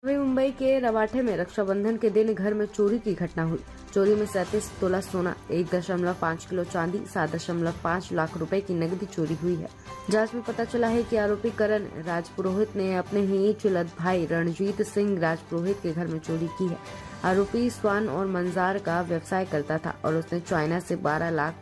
वहीं मुंबई के रवाठे में रक्षाबंधन के दिन घर में चोरी की घटना हुई। चोरी में 37 तोला सोना, 1.5 किलो चांदी, 7.5 लाख रुपए की नकदी चोरी हुई है। जांच में पता चला है कि आरोपी करण राजपुरोहित ने अपने ही चुलत भाई रणजीत सिंह राजपुरोहित के घर में चोरी की है। आरोपी स्वान और मंजार का व्यवसाय करता था और उसने चाइना से 12 लाख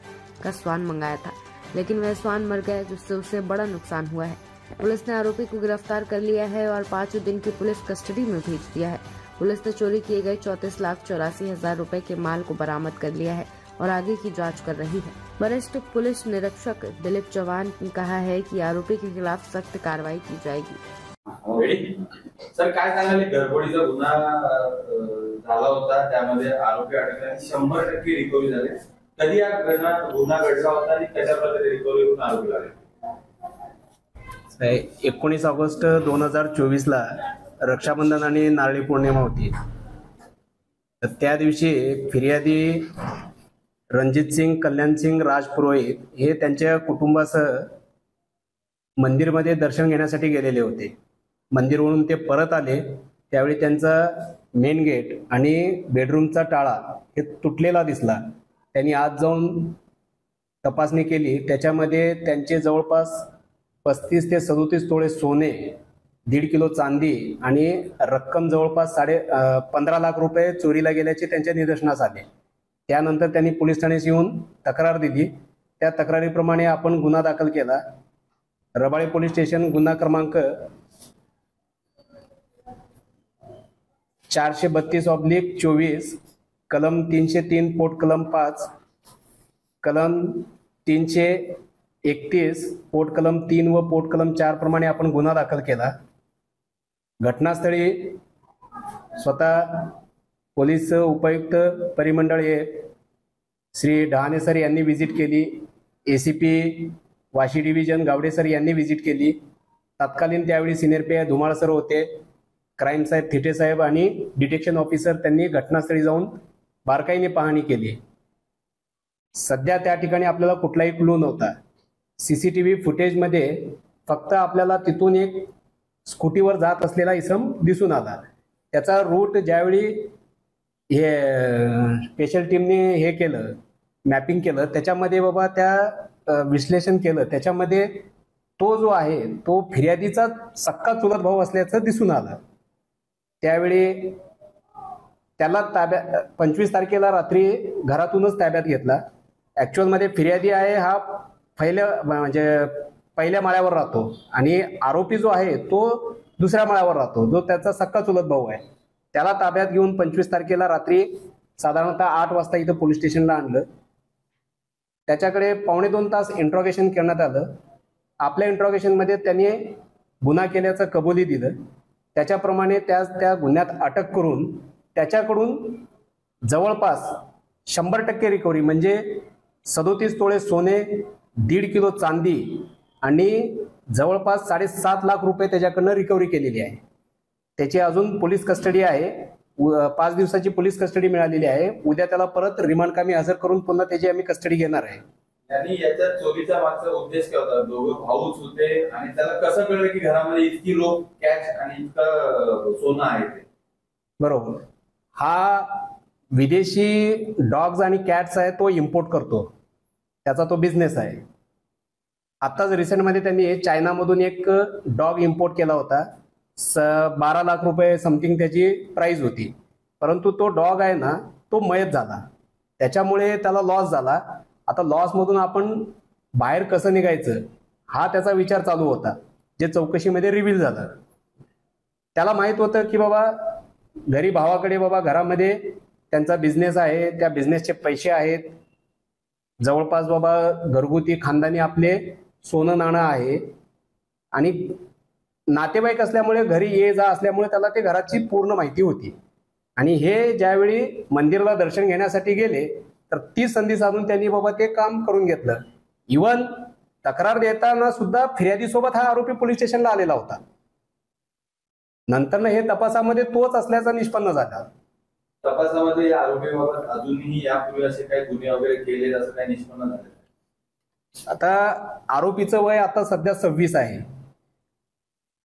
का स्वान मंगाया था, लेकिन वह स्वान मर गया, जिससे उसे बड़ा नुकसान हुआ है। पुलिस ने आरोपी को गिरफ्तार कर लिया है और 5 दिन की पुलिस कस्टडी में भेज दिया है। पुलिस ने चोरी किए गए 34,84,000 रुपए के माल को बरामद कर लिया है और आगे की जांच कर रही है। वरिष्ठ पुलिस निरीक्षक दिलीप चौहान ने कहा है कि आरोपी के खिलाफ सख्त कार्रवाई की जाएगी। सर, काय सांगाल, घरफोडीचा गुन्हा झाला होता, त्यामध्ये आरोपी अटक 100% रिकव्हरी झाली। कधी हा गुन्हा घडला होता आणि कशा प्रकारे रिकव्हरी करून आरोपी लागले? 19 ऑगस्ट 2024 ला रक्षाबंधन आणि नारळी पौर्णिमा होती। तर त्या दिवशी फिर्यादी रणजित सिंग, कल्याण सिंग राजपुरोहित हे त्यांच्या कुटुंबासह मंदिरमध्ये दर्शन घेण्यासाठी गेलेले होते। मंदिरवरून ते परत आले त्यावेळी त्यांचा मेन गेट आणि बेडरूमचा टाळा हे तुटलेला दिसला। त्यांनी आत जाऊन तपासणी केली, त्याच्यामध्ये त्यांचे जवळपास 35 ते 37 तोळे सोने, 1.5 किलो चांदी आणि रक्कम जवळपास 15 लाख रुपये चोरीला गेल्याचे त्यांच्या निदर्शनास आले। त्यानंतर त्यांनी पोलीस ठाण्यात येऊन तक्रार दिली। त्या तक्रारीप्रमाणे आपण गुन्हा दाखल केला। रबाळे पोलीस स्टेशन, गुन्हा क्रमांक 432/24, कलम 303, पोट कलम 5, कलम 331, पोट कलम 3 व पोट कलम 4 प्रमाणे आपण गुन्हा दाखल केला। घटनास्थळी स्वतः पोलीस उपायुक्त परिमंडळ हे श्री डहाणे सर यांनी व्हिजिट केली। ACP Vashi division Gawade sir यांनी व्हिजिट केली। तत्कालीन त्यावेळी सिनियर पीआय धुमाळ सर होते, क्राईम साहेब थिटे साहेब आणि डिटेक्शन ऑफिसर त्यांनी घटनास्थळी जाऊन बारकाईने पाहणी केली। सध्या त्या ठिकाणी आपल्याला कुठलाही क्लू नव्हता। सीसीटीव्ही फुटेजमध्ये फक्त आपल्याला तिथून एक स्कूटीवर जात असलेला इसम दिसून आला। त्याचा रूट ज्यावेळी हे स्पेशल टीमने हे केलं, मॅपिंग केलं, त्याच्यामध्ये बाबा त्या विश्लेषण केलं, त्याच्यामध्ये तो जो आहे तो फिर्यादीचा सक्का चुलत भाऊ असल्याचं दिसून आलं। त्यावेळी त्याला 25 तारखेला रात्री घरातूनच ताब्यात घेतला। ॲक्च्युअलमध्ये फिर्यादी आहे हा पहिल्या माळ्यावर राहतो आणि आरोपी जो आहे तो दुसऱ्या माळ्यावर राहतो, जो त्याचा सक्का चुलत भाऊ आहे। त्याला ताब्यात घेऊन 25 तारखेला रात्री साधारणतः 8 वाजता इथं पोलीस स्टेशनला आणलं। त्याच्याकडे 1.25 तास इंट्रोगेशन करण्यात आलं। आपल्या इंट्रोगेशनमध्ये त्यांनी गुन्हा केल्याचं कबुली दिलं। त्याच्याप्रमाणे त्या गुन्ह्यात अटक करून त्याच्याकडून जवळपास 100% रिकव्हरी म्हणजे 37 तोळे सोने, 1.5 किलो चांदी आणि जवळपास 7.5 लाख रुपये त्याच्याकडनं रिकव्हरी केलेली आहे। त्याची अजून पोलीस कस्टडी आहे, 5 दिवसाची पोलीस कस्टडी मिळालेली आहे। उद्या त्याला परत रिमांड कामी हजर करून पुन्हा त्याची आम्ही कस्टडी घेणार आहे। आणि याच्या चोरीचा मागचा उद्देश काय होता? दोघं भाऊच होते आणि त्याला कसं कळलं की घरामध्ये इतकी लोक कॅश आणि इतकं सोनं आहे? बरोबर, हा विदेशी डॉग्स आणि कॅट्स आहे, तो इम्पोर्ट करतो, त्याचा तो बिझनेस आहे। आताच रिसेंटमध्ये त्यांनी चायनामधून एक डॉग इम्पोर्ट केला होता, 12 लाख रुपये समथिंग त्याची प्राइस होती, परंतु तो डॉग आहे ना तो मयत झाला, त्याच्यामुळे त्याला लॉस झाला। आता लॉसमधून आपण बाहेर कसं निघायचं हा त्याचा विचार चालू होता, जे चौकशीमध्ये रिव्हील झालं। त्याला माहित होतं की बाबा घरी भावाकडे बाबा घरामध्ये त्यांचा बिझनेस आहे, त्या बिझनेसचे पैसे आहेत, जवळपास बाबा घरगुती खानदानी आपले सोनं नाणं आहे आणि नातेवाईक असल्यामुळे घरी ये जा असल्यामुळे त्याला ते घराची पूर्ण माहिती होती। आणि हे ज्यावेळी मंदिराला दर्शन घेण्यासाठी गेले तर ती संधी साधून त्यांनी बाबा ते काम करून घेतलं। इवन तक्रार देताना सुद्धा फिर्यादी सोबत हा आरोपी पोलीस स्टेशनला आलेला होता। नंतर हे तपासामध्ये तोच असल्याचा निष्पन्न झाला। तपासामध्ये या आरोपीबाबत अजूनही यापूर्वी असे काही गुन्हे वगैरे केले असं काही निष्पन्न झाले? आता आरोपीचं वय आता सध्या 26 आहे।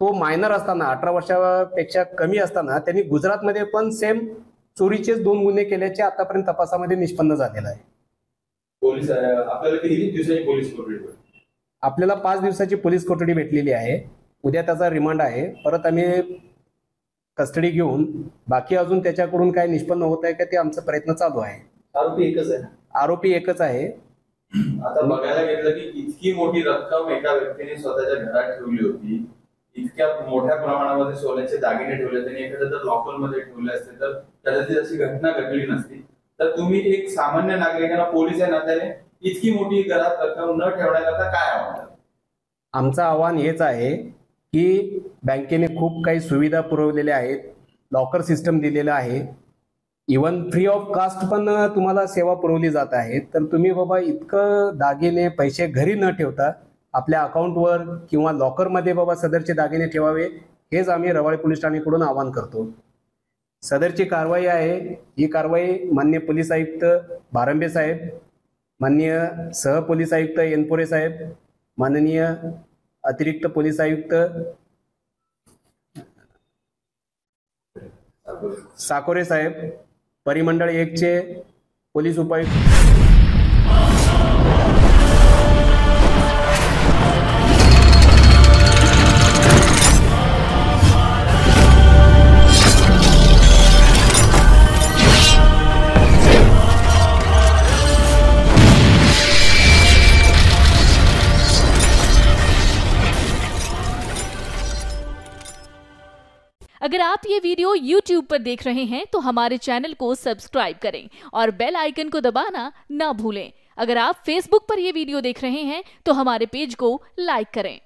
तो मायनर असताना 18 वर्षापेक्षा कमी असताना त्यांनी गुजरातमध्ये पण सेम चोरीचेच 2 गुन्हे केल्याचे आतापर्यंत तपासामध्ये निष्पन्न झालेलं आहे. पोलीस आपल्याला किती दिवसाची पोलीस कोठडी भेटली? आपल्याला 5 दिवसाची पोलीस कोठडी भेटलेली आहे. उद्या त्याचा रिमांड आहे. परत आम्ही कस्टडी घेऊन बाकी अजून त्याच्याकडून काय निष्पन्न होत आहे का ते आमचा प्रयत्न चालू आहे. आरोपी एकच आहे? आरोपी एकच आहे. आता बघायला गेलं की इतकी मोठी रक्कम एका व्यक्तीने स्वतःच्या घरात ठेवली होती, इतक्या मोठ्या प्रमाणामध्ये सोन्याचे दागिने ठेवले, त्यांनी एखाद्या जर लॉकरमध्ये ठेवले असते तर कदाचित अशी घटना घडली नसती. तर तुम्ही एक सामान्य नागरिकांना पोलीस या नात्याने इतकी मोठी घरात रक्कम न ठेवण्याकरता काय आव्हान? आमचं आव्हान हेच आहे की बँकेने खूप काही सुविधा पुरवलेल्या आहेत, लॉकर सिस्टम दिलेलं आहे, इवन फ्री ऑफ कास्ट पण तुम्हाला सेवा पुरवली जात आहे. तर तुम्ही बाबा इतकं दागिने पैसे घरी न ठेवता आपल्या अकाउंटवर किंवा लॉकरमध्ये बाबा सदरचे दागिने ठेवावे, हेच आम्ही रवाळे पोलीस ठाण्याकडून आवाहन करतो. सदरची कारवाई आहे, ही कारवाई माननीय पोलीस आयुक्त बारंबे साहेब, माननीय सहपोलीस आयुक्त एनपोरे साहेब, माननीय अतिरिक्त पोलीस आयुक्त साकोरे साहेब, परिमंडळ 1 चे पोलीस उपायुक्त अगर आप ये वीडियो YouTube पर देख रहे हैं तो हमारे चैनल को सब्सक्राइब करें और बेल आइकन को दबाना ना भूलें। अगर आप Facebook पर ये वीडियो देख रहे हैं तो हमारे पेज को लाइक करें।